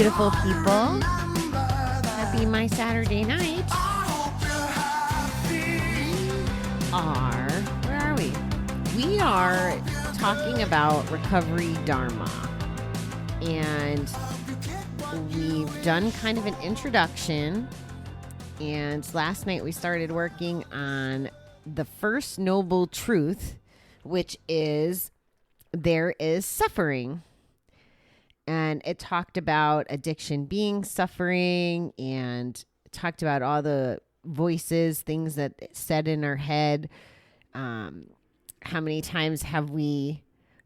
beautiful people. Happy My Saturday Night. Where are we? We are talking about recovery Dharma. And we've done kind of an introduction. And last night we started working on the first noble truth, which is there is suffering. And it talked about addiction being suffering, and talked about all the voices, things that it said in our head. How many times have we,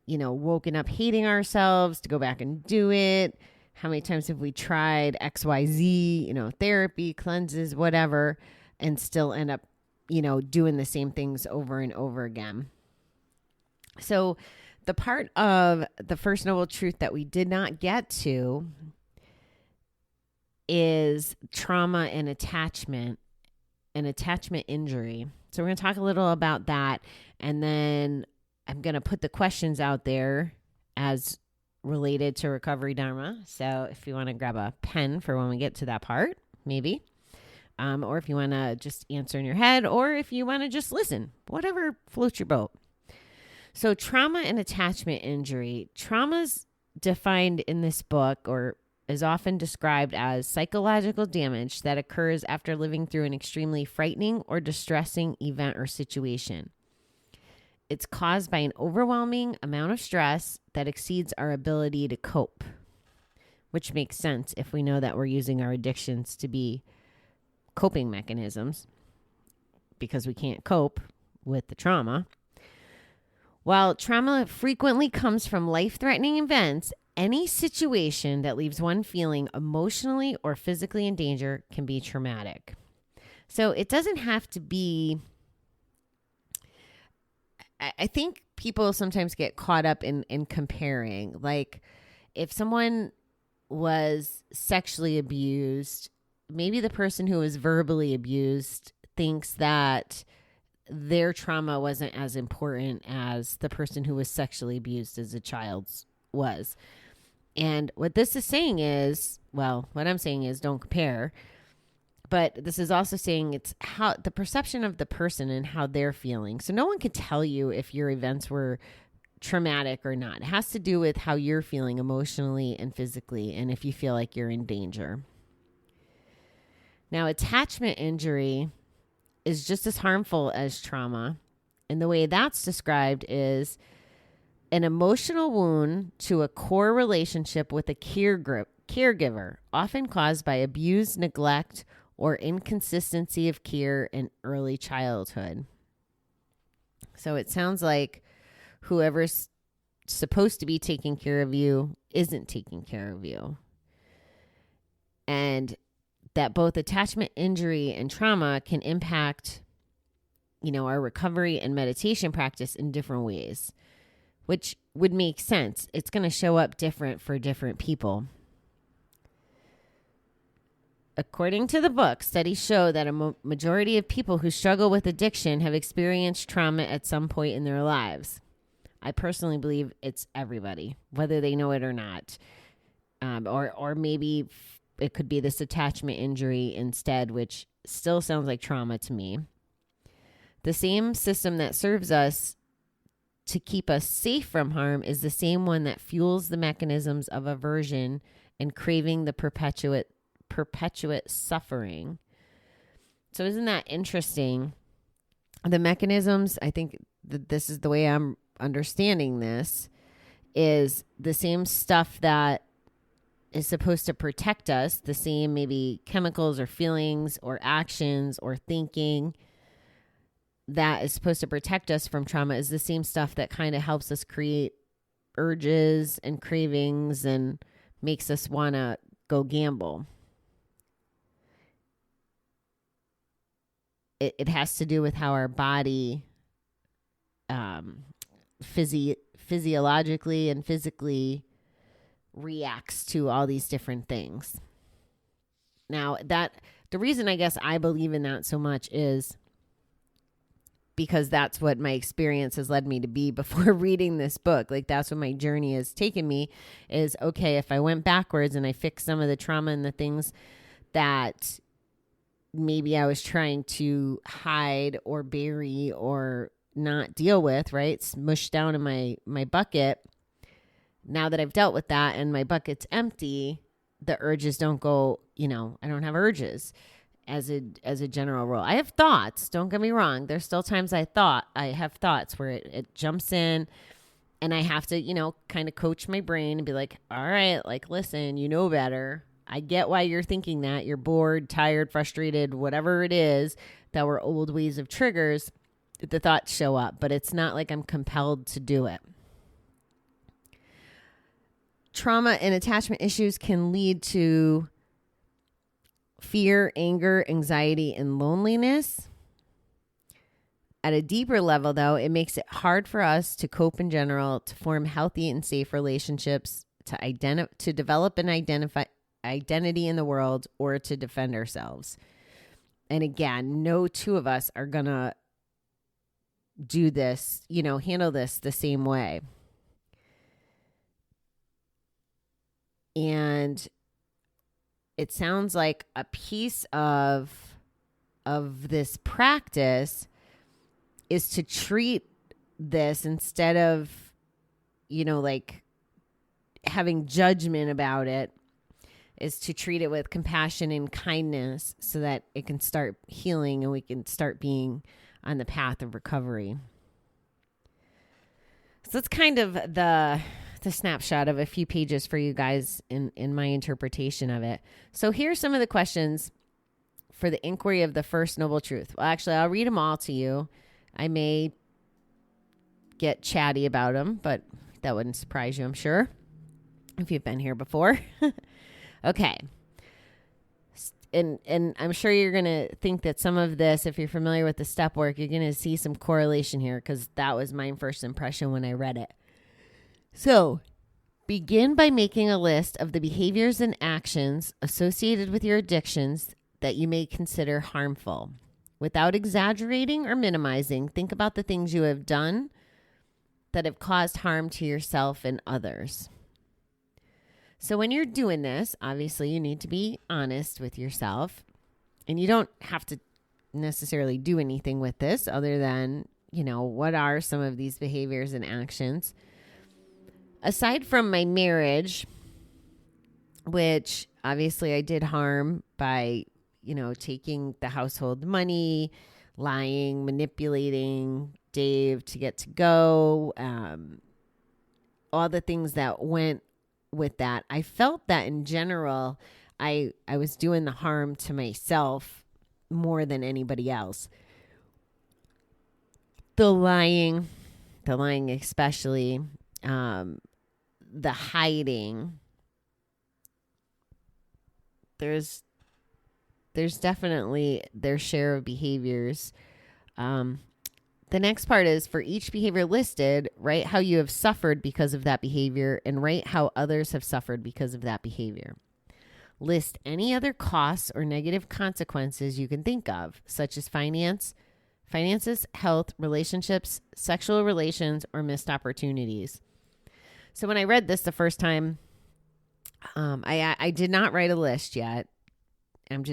woken up hating ourselves to go back and do it? How many times have we tried XYZ, therapy, cleanses, whatever, and still end up, doing the same things over and over again? So the part of the first noble truth that we did not get to is trauma and attachment injury. So we're going to talk a little about that, and then I'm going to put the questions out there as related to recovery Dharma. So if you want to grab a pen for when we get to that part, maybe, or if you want to just answer in your head, or if you want to just listen, whatever floats your boat. So trauma and attachment injury. Trauma's defined in this book, or is often described as psychological damage that occurs after living through an extremely frightening or distressing event or situation. It's caused by an overwhelming amount of stress that exceeds our ability to cope, which makes sense if we know that we're using our addictions to be coping mechanisms, because we can't cope with the trauma. While trauma frequently comes from life-threatening events, any situation that leaves one feeling emotionally or physically in danger can be traumatic. So it doesn't have to be... I think people sometimes get caught up in comparing. Like, if someone was sexually abused, maybe the person who was verbally abused thinks that their trauma wasn't as important as the person who was sexually abused as a child was. And what this is saying is, well, what I'm saying is don't compare. But this is also saying it's how the perception of the person and how they're feeling. So no one can tell you if your events were traumatic or not. It has to do with how you're feeling emotionally and physically, and if you feel like you're in danger. Now, attachment injury is just as harmful as trauma. And the way that's described is an emotional wound to a core relationship with a caregiver, often caused by abuse, neglect, or inconsistency of care in early childhood. So it sounds like whoever's supposed to be taking care of you isn't taking care of you. And that both attachment injury and trauma can impact, our recovery and meditation practice in different ways, which would make sense. It's going to show up different for different people. According to the book, studies show that a majority of people who struggle with addiction have experienced trauma at some point in their lives. I personally believe it's everybody, whether they know it or not. Or maybe it could be this attachment injury instead, which still sounds like trauma to me. The same system that serves us to keep us safe from harm is the same one that fuels the mechanisms of aversion and craving the perpetuate suffering. So isn't that interesting? The mechanisms, I think that this is the way I'm understanding this, is the same stuff that is supposed to protect us, the same maybe chemicals or feelings or actions or thinking that is supposed to protect us from trauma, is the same stuff that kind of helps us create urges and cravings and makes us want to go gamble. It has to do with how our body physiologically and physically reacts to all these different things. Now, that the reason I guess I believe in that so much is because that's what my experience has led me to be before reading this book. Like, that's what my journey has taken me is, okay, if I went backwards and I fixed some of the trauma and the things that maybe I was trying to hide or bury or not deal with, right? Smushed down in my bucket. Now that I've dealt with that and my bucket's empty, the urges don't go, I don't have urges as a general rule. I have thoughts, don't get me wrong. There's still times I have thoughts where it jumps in and I have to, kind of coach my brain and be like, all right, like, listen, you know better. I get why you're thinking that. You're bored, tired, frustrated, whatever it is that were old ways of triggers. The thoughts show up, but it's not like I'm compelled to do it. Trauma and attachment issues can lead to fear, anger, anxiety, and loneliness. At a deeper level, though, it makes it hard for us to cope in general, to form healthy and safe relationships, to develop an identity in the world, or to defend ourselves. And again, no two of us are going to do this, handle this the same way. And it sounds like a piece of this practice is to treat this instead of, like having judgment about it, is to treat it with compassion and kindness so that it can start healing and we can start being on the path of recovery. So that's kind of the snapshot of a few pages for you guys in my interpretation of it. So here's some of the questions for the inquiry of the first noble truth. Well, actually, I'll read them all to you. I may get chatty about them, but that wouldn't surprise you, I'm sure, if you've been here before. Okay. And I'm sure you're going to think that some of this, if you're familiar with the step work, you're going to see some correlation here because that was my first impression when I read it. So, begin by making a list of the behaviors and actions associated with your addictions that you may consider harmful. Without exaggerating or minimizing, think about the things you have done that have caused harm to yourself and others. So when you're doing this, obviously you need to be honest with yourself, and you don't have to necessarily do anything with this other than, what are some of these behaviors and actions? Aside from my marriage, which obviously I did harm by, taking the household money, lying, manipulating Dave to get to go, all the things that went with that. I felt that in general, I was doing the harm to myself more than anybody else. The lying especially, the hiding. There's definitely their share of behaviors. The next part is for each behavior listed, write how you have suffered because of that behavior and write how others have suffered because of that behavior. List any other costs or negative consequences you can think of, such as finances, health, relationships, sexual relations, or missed opportunities. So when I read this the first time, I did not write a list yet. This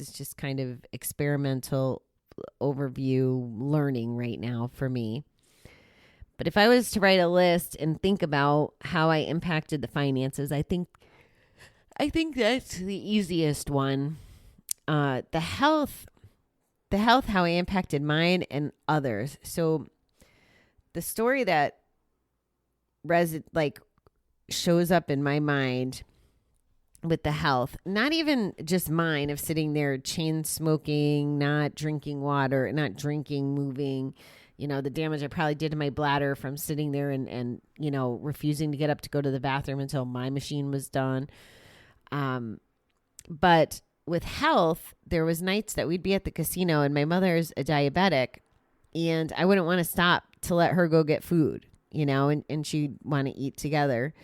is just kind of experimental overview learning right now for me. But if I was to write a list and think about how I impacted the finances, I think that's the easiest one. The health, how I impacted mine and others. So the story that shows up in my mind with the health, not even just mine of sitting there chain smoking, not drinking water, not drinking, moving, the damage I probably did to my bladder from sitting there and refusing to get up to go to the bathroom until my machine was done. But with health, there was nights that we'd be at the casino and my mother's a diabetic and I wouldn't want to stop to let her go get food, and she'd want to eat together.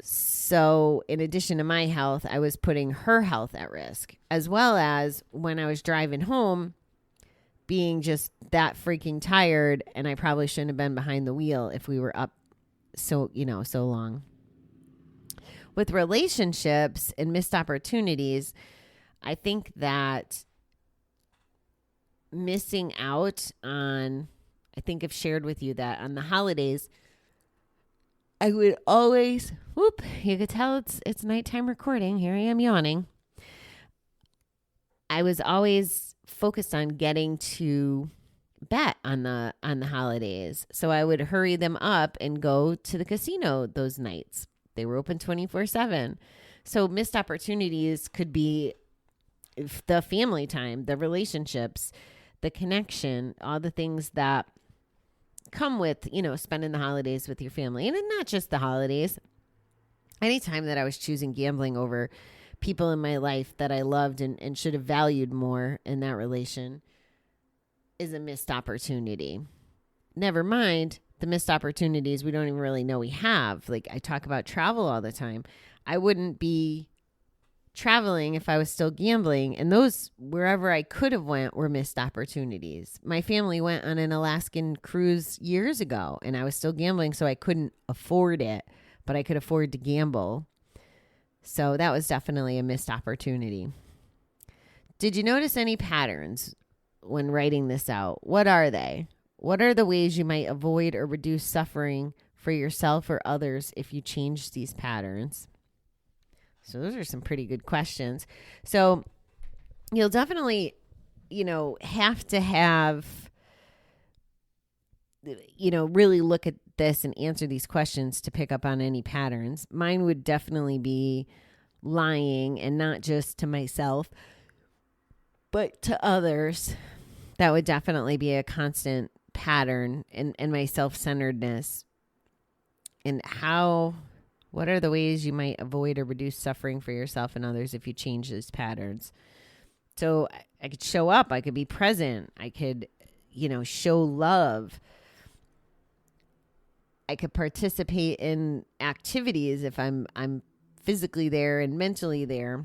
So in addition to my health, I was putting her health at risk, as well as when I was driving home, being just that freaking tired, and I probably shouldn't have been behind the wheel if we were up so long. With relationships and missed opportunities, I think that missing out on, I think I've shared with you that on the holidays, I would always, you could tell it's nighttime recording. Here I am yawning. I was always focused on getting to bet on the holidays. So I would hurry them up and go to the casino those nights. They were open 24/7. So missed opportunities could be the family time, the relationships, the connection, all the things that come with, spending the holidays with your family. And not just the holidays. Anytime that I was choosing gambling over people in my life that I loved and should have valued more in that relation is a missed opportunity. Never mind the missed opportunities we don't even really know we have. Like I talk about travel all the time. I wouldn't be traveling if I was still gambling, and those wherever I could have went were missed opportunities. My family went on an Alaskan cruise years ago, and I was still gambling, so I couldn't afford it, but I could afford to gamble. So that was definitely a missed opportunity. Did you notice any patterns when writing this out? What are they? What are the ways you might avoid or reduce suffering for yourself or others if you change these patterns? So those are some pretty good questions. So you'll definitely, have to have, really look at this and answer these questions to pick up on any patterns. Mine would definitely be lying, and not just to myself, but to others. That would definitely be a constant pattern in my self-centeredness. And what are the ways you might avoid or reduce suffering for yourself and others if you change these patterns? So I could show up. I could be present. I could, show love. I could participate in activities if I'm physically there and mentally there.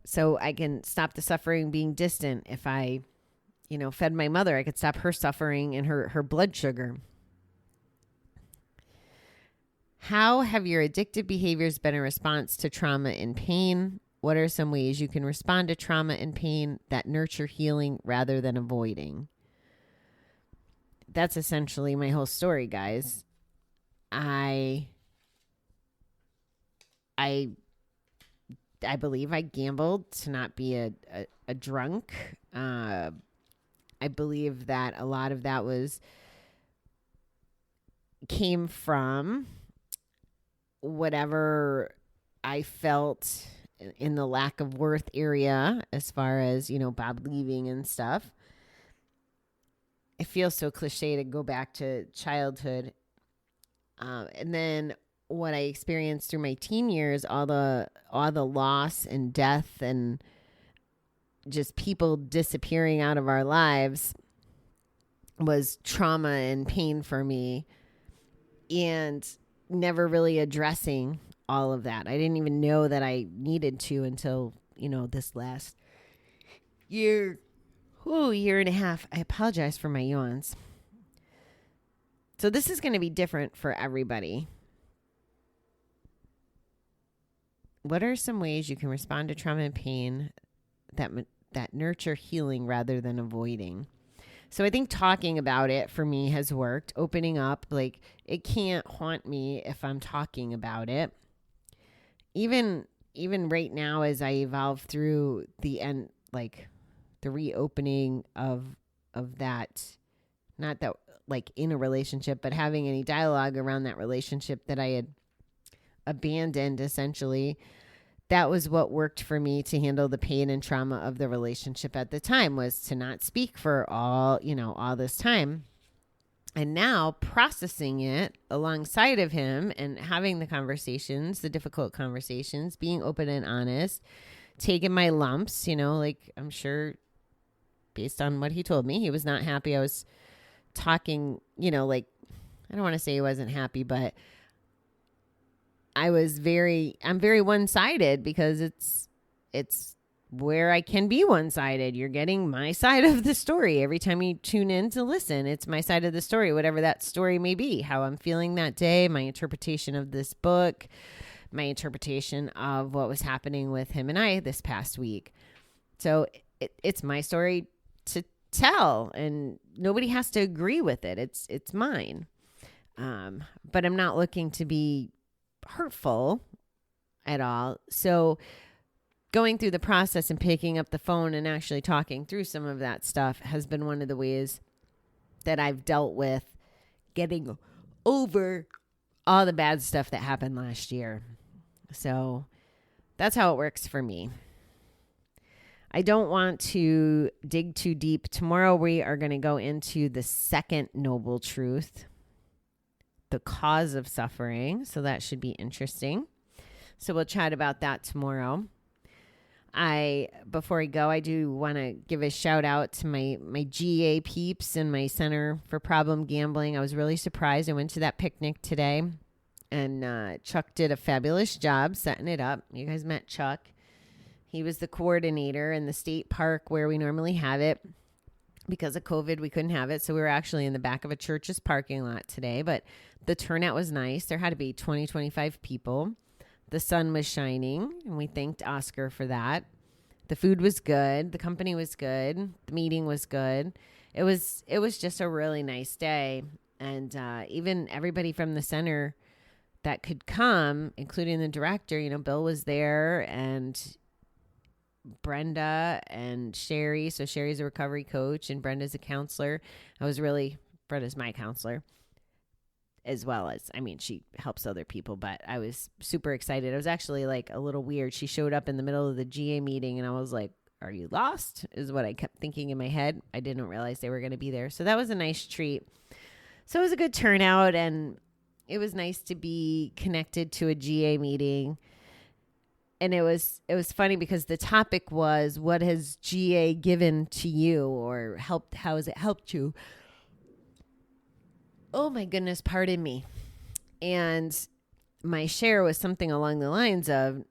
So I can stop the suffering being distant. If I, fed my mother, I could stop her suffering and her blood sugar. How have your addictive behaviors been a response to trauma and pain? What are some ways you can respond to trauma and pain that nurture healing rather than avoiding? That's essentially my whole story, guys. I believe I gambled to not be a drunk. I believe that a lot of that came from whatever I felt in the lack of worth area, as far as, Bob leaving and stuff. It feels so cliche to go back to childhood. And then what I experienced through my teen years, all the loss and death and just people disappearing out of our lives, was trauma and pain for me, and never really addressing all of that. I didn't even know that I needed to until, this last year and a half. I apologize for my yawns. So this is going to be different for everybody. What are some ways you can respond to trauma and pain that nurture healing rather than avoiding? So I think talking about it for me has worked. Opening up, like, it can't haunt me if I'm talking about it. Even right now, as I evolve through the end, like the reopening of that, not that like in a relationship, but having any dialogue around that relationship that I had abandoned, essentially. That was what worked for me to handle the pain and trauma of the relationship at the time, was to not speak for all this time. And now processing it alongside of him and having the conversations, the difficult conversations, being open and honest, taking my lumps, like I'm sure based on what he told me, he was not happy. I was talking, like, I don't want to say he wasn't happy, but I'm very one-sided because it's where I can be one-sided. You're getting my side of the story. Every time you tune in to listen, it's my side of the story, whatever that story may be, how I'm feeling that day, my interpretation of this book, my interpretation of what was happening with him and I this past week. So it's my story to tell, and nobody has to agree with it. It's mine. But I'm not looking to be hurtful at all. So going through the process and picking up the phone and actually talking through some of that stuff has been one of the ways that I've dealt with getting over all the bad stuff that happened last year. So that's how it works for me. I don't want to dig too deep. Tomorrow we are going to go into the second noble truth, the cause of suffering. So that should be interesting. So we'll chat about that tomorrow. Before I go, I do want to give a shout out to my GA peeps and my Center for Problem Gambling. I was really surprised. I went to that picnic today, and Chuck did a fabulous job setting it up. You guys met Chuck. He was the coordinator in the state park where we normally have it. Because of COVID, we couldn't have it. So we were actually in the back of a church's parking lot today. But the turnout was nice. There had to be 20, 25 people. The sun was shining, and we thanked Oscar for that. The food was good. The company was good. The meeting was good. It was just a really nice day. And even everybody from the center that could come, including the director, Bill was there, and Brenda and Sherry. So Sherry's a recovery coach and Brenda's a counselor. Brenda's my counselor, as well as, she helps other people, but I was super excited. I was actually like a little weird. She showed up in the middle of the GA meeting and I was like, are you lost? Is what I kept thinking in my head. I didn't realize they were going to be there. So that was a nice treat. So it was a good turnout, and it was nice to be connected to a GA meeting. And it was funny because the topic was, what has GA given to you or helped? How has it helped you? Oh my goodness, pardon me. And my share was something along the lines of,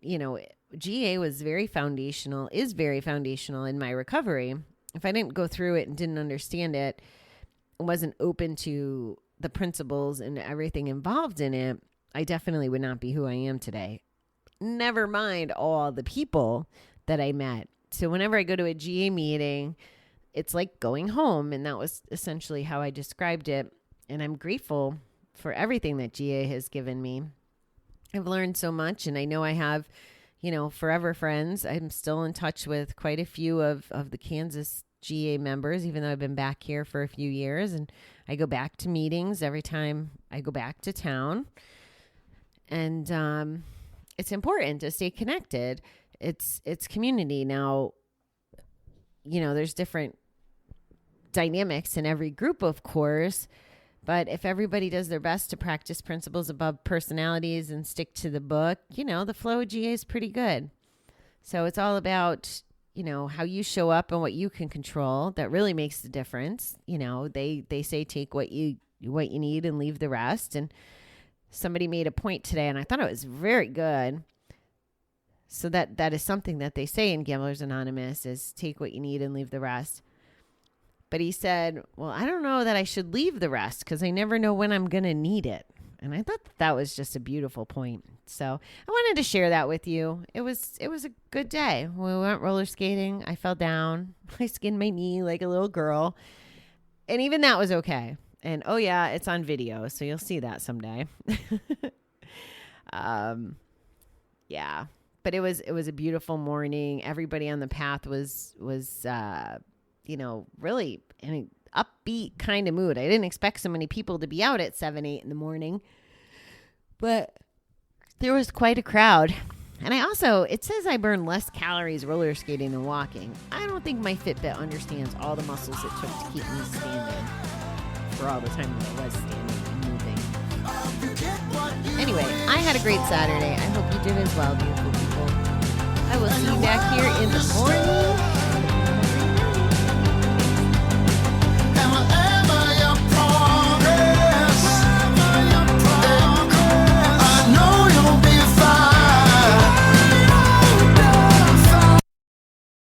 GA is very foundational in my recovery. If I didn't go through it and didn't understand it, wasn't open to the principles and everything involved in it, I definitely would not be who I am today. Never mind all the people that I met. So whenever I go to a GA meeting, it's like going home. And that was essentially how I described it. And I'm grateful for everything that GA has given me. I've learned so much, and I know I have, forever friends. I'm still in touch with quite a few of the Kansas GA members, even though I've been back here for a few years. And I go back to meetings every time I go back to town. And it's important to stay connected. It's community. Now, there's different dynamics in every group, of course. But if everybody does their best to practice principles above personalities and stick to the book, the flow of GA is pretty good. So it's all about, how you show up and what you can control. That really makes the difference. They say take what you need and leave the rest. And somebody made a point today, and I thought it was very good. So that is something that they say in Gamblers Anonymous is take what you need and leave the rest. But he said, well, I don't know that I should leave the rest because I never know when I'm going to need it. And I thought that was just a beautiful point. So I wanted to share that with you. It was a good day. We went roller skating. I fell down. I skinned my knee like a little girl. And even that was okay. And oh yeah, it's on video. So you'll see that someday. Yeah. But it was a beautiful morning. Everybody on the path was really in an upbeat kind of mood. I didn't expect so many people to be out at 7, 8 in the morning, but there was quite a crowd. And it says I burn less calories roller skating than walking. I don't think my Fitbit understands all the muscles it took to keep me standing for all the time that I was standing and moving. Anyway, I had a great Saturday. I hope you did as well, beautiful people. I will see you back here in the morning.